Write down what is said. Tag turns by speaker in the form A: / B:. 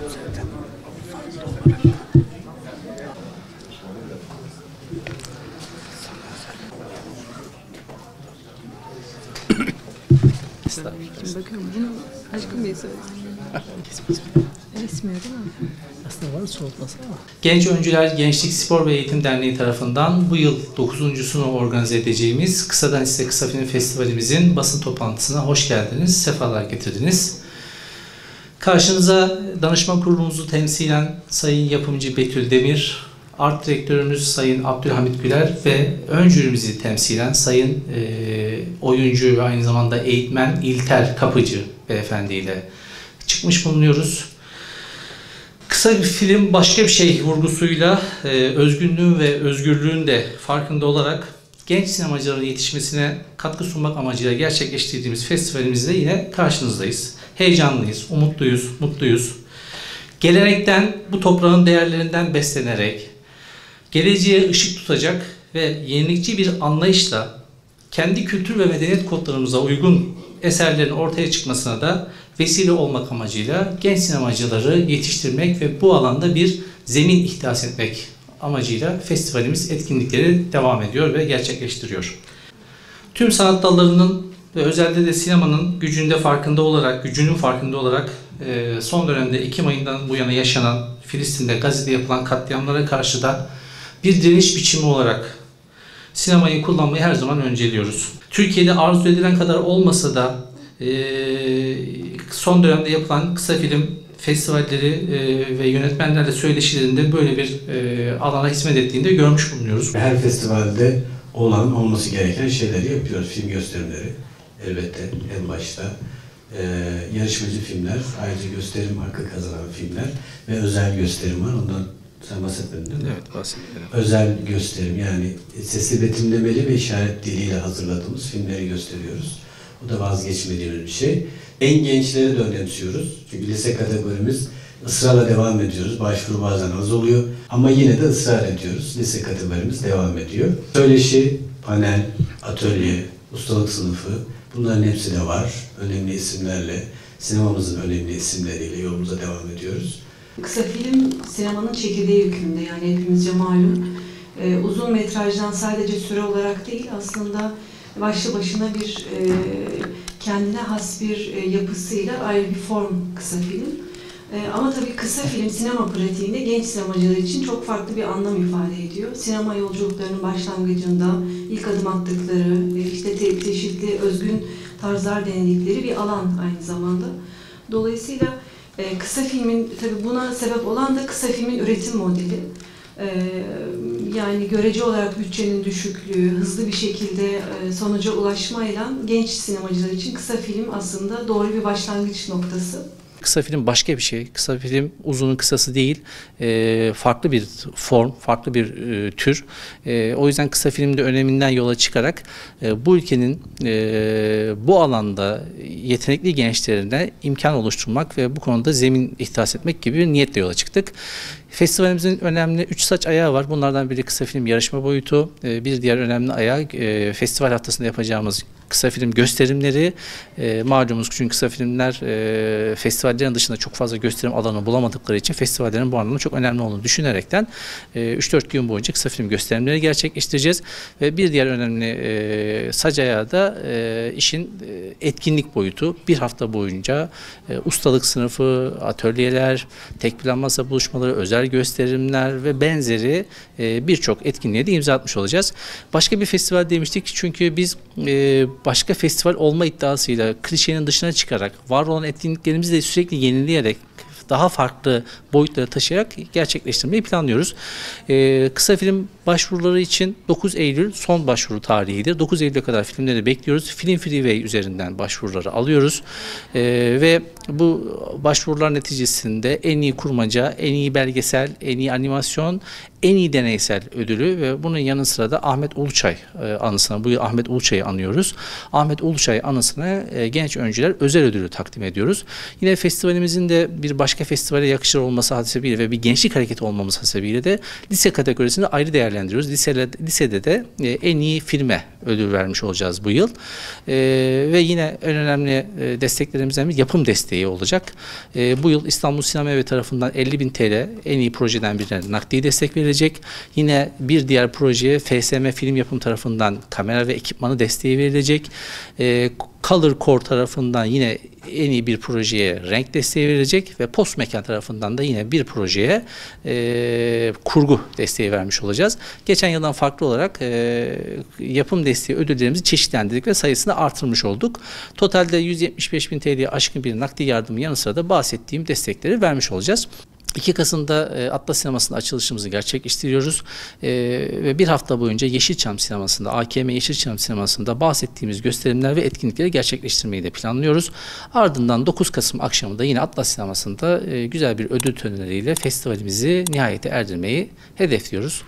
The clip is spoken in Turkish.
A: zaten.
B: Şimdi bakıyorum bunu Aşkın Bey söyledi. Resmiyor değil mi?
A: Aslında var soğutması ama.
C: Genç Öncüler Gençlik Spor ve Eğitim Derneği tarafından bu yıl 9.sunu organize edeceğimiz Kısadan Hisse Kısa Film Festivalimizin basın toplantısına hoş geldiniz, sefalar getirdiniz. Karşınıza danışma kurulumuzu temsilen Sayın Yapımcı Betül Demir, Art Direktörümüz Sayın Abdülhamit Güler ve ön jürimizi temsilen Sayın oyuncu ve aynı zamanda eğitmen İlter Kapıcı beyefendiyle çıkmış bulunuyoruz. Kısa bir film başka bir şey vurgusuyla özgünlüğün ve özgürlüğün de farkında olarak genç sinemacıların yetişmesine katkı sunmak amacıyla gerçekleştirdiğimiz festivalimizde yine karşınızdayız. Heyecanlıyız, umutluyuz, mutluyuz. Gelenekten, bu toprağın değerlerinden beslenerek, geleceğe ışık tutacak ve yenilikçi bir anlayışla kendi kültür ve medeniyet kodlarımıza uygun eserlerin ortaya çıkmasına da vesile olmak amacıyla genç sinemacıları yetiştirmek ve bu alanda bir zemin ihdas etmek amacıyla festivalimiz etkinlikleri devam ediyor ve gerçekleştiriyor. Tüm sanat dallarının ve özellikle de sinemanın gücünün farkında olarak son dönemde Ekim ayından bu yana yaşanan Filistin'de, Gazze'de yapılan katliamlara karşı da bir direniş biçimi olarak sinemayı kullanmayı her zaman önceliyoruz. Türkiye'de arzu edilen kadar olmasa da son dönemde yapılan kısa film festivalleri ve yönetmenlerle söyleşilerinde böyle bir alana hizmet ettiğini de görmüş bulunuyoruz.
D: Her festivalde olması gereken şeyleri yapıyoruz. Film gösterimleri elbette en başta. Yarışmacı filmler, ayrıca gösterim hakkı kazanan filmler ve özel gösterim var. Ondan sen bahsetmedin değil mi?
C: Evet, bahsettim.
D: Özel gösterim, yani sesli betimlemeli ve işaret diliyle hazırladığımız filmleri gösteriyoruz. Bu da vazgeçmediğimiz bir şey. En gençleri de önemsiyoruz. Çünkü lise kategorimiz ısrarla devam ediyoruz. Başvuru bazen az oluyor ama yine de ısrar ediyoruz. Lise kategorimiz devam ediyor. Söyleşi, panel, atölye, ustalık sınıfı, bunların hepsi de var. Önemli isimlerle, sinemamızın önemli isimleriyle yolumuza devam ediyoruz.
E: Kısa film sinemanın çekirdeği hükmünde, yani hepimizce malum. Uzun metrajdan sadece süre olarak değil, aslında başlı başına bir kendine has bir yapısıyla ayrı bir form kısa film. Ama tabii kısa film sinema pratiğinde genç sinemacılar için çok farklı bir anlam ifade ediyor. Sinema yolculuklarının başlangıcında ilk adım attıkları, işte çeşitli özgün tarzlar denedikleri bir alan aynı zamanda. Dolayısıyla kısa filmin, tabii buna sebep olan da kısa filmin üretim modeli. Yani görece olarak bütçenin düşüklüğü, hızlı bir şekilde sonuca ulaşmayla genç sinemacılar için kısa film aslında doğru bir başlangıç noktası.
C: Kısa film başka bir şey. Kısa film uzunun kısası değil. Farklı bir form, farklı bir tür. O yüzden kısa filmin de öneminden yola çıkarak bu ülkenin bu alanda yetenekli gençlerine imkan oluşturmak ve bu konuda zemin ihdas etmek gibi bir niyetle yola çıktık. Festivalimizin önemli 3 saç ayağı var. Bunlardan biri kısa film yarışma boyutu. Bir diğer önemli ayağı festival haftasında yapacağımız kısa film gösterimleri. Malumunuz çünkü kısa filmler festivallerin dışında çok fazla gösterim alanı bulamadıkları için festivallerin bu anlamda çok önemli olduğunu düşünerekten 3-4 gün boyunca kısa film gösterimleri gerçekleştireceğiz. Ve bir diğer önemli saç ayağı da işin etkinlik boyutu. Bir hafta boyunca ustalık sınıfı, atölyeler, tek plan masa buluşmaları, özel gösterimler ve benzeri birçok etkinliğe de imza atmış olacağız. Başka bir festival demiştik çünkü biz başka festival olma iddiasıyla klişenin dışına çıkarak var olan etkinliklerimizi de sürekli yenileyerek daha farklı boyutlara taşıyarak gerçekleştirmeyi planlıyoruz. Kısa film başvuruları için 9 Eylül son başvuru tarihidir. 9 Eylül'e kadar filmleri bekliyoruz. Film Freeway üzerinden başvuruları alıyoruz. Ve bu başvurular neticesinde en iyi kurmaca, en iyi belgesel, en iyi animasyon, en iyi deneysel ödülü ve bunun yanı sıra da Ahmet Uluçay anısına, bu yıl Ahmet Uluçay'ı anıyoruz. Ahmet Uluçay anısına genç öncüler özel ödülü takdim ediyoruz. Yine festivalimizin de bir başka festivale yakışır olması hasebiyle ve bir gençlik hareketi olmamız hasebiyle de lise kategorisinde ayrı değerlendiriyoruz. Lisede de en iyi filme ödül vermiş olacağız bu yıl. Ve yine en önemli desteklerimizden bir yapım desteği olacak. Bu yıl İstanbul Sinema Evi tarafından 50.000 TL en iyi projeden birine nakdi destek verilecek. Yine bir diğer projeye FSM Film Yapım tarafından kamera ve ekipmanı desteği verilecek. Color Core tarafından yine en iyi bir projeye renk desteği verilecek ve Post Mekan tarafından da yine bir projeye kurgu desteği vermiş olacağız. Geçen yıldan farklı olarak yapım desteği ödüllerimizi çeşitlendirdik ve sayısını artırmış olduk. Totalde 175.000 TL'ye aşkın bir nakdi yardımın yanı sıra da bahsettiğim destekleri vermiş olacağız. 2 Kasım'da Atlas Sineması'nda açılışımızı gerçekleştiriyoruz ve bir hafta boyunca Yeşilçam Sineması'nda, AKM Yeşilçam Sineması'nda bahsettiğimiz gösterimler ve etkinlikleri gerçekleştirmeyi de planlıyoruz. Ardından 9 Kasım akşamı da yine Atlas Sineması'nda güzel bir ödül törenleriyle festivalimizi nihayete erdirmeyi hedefliyoruz.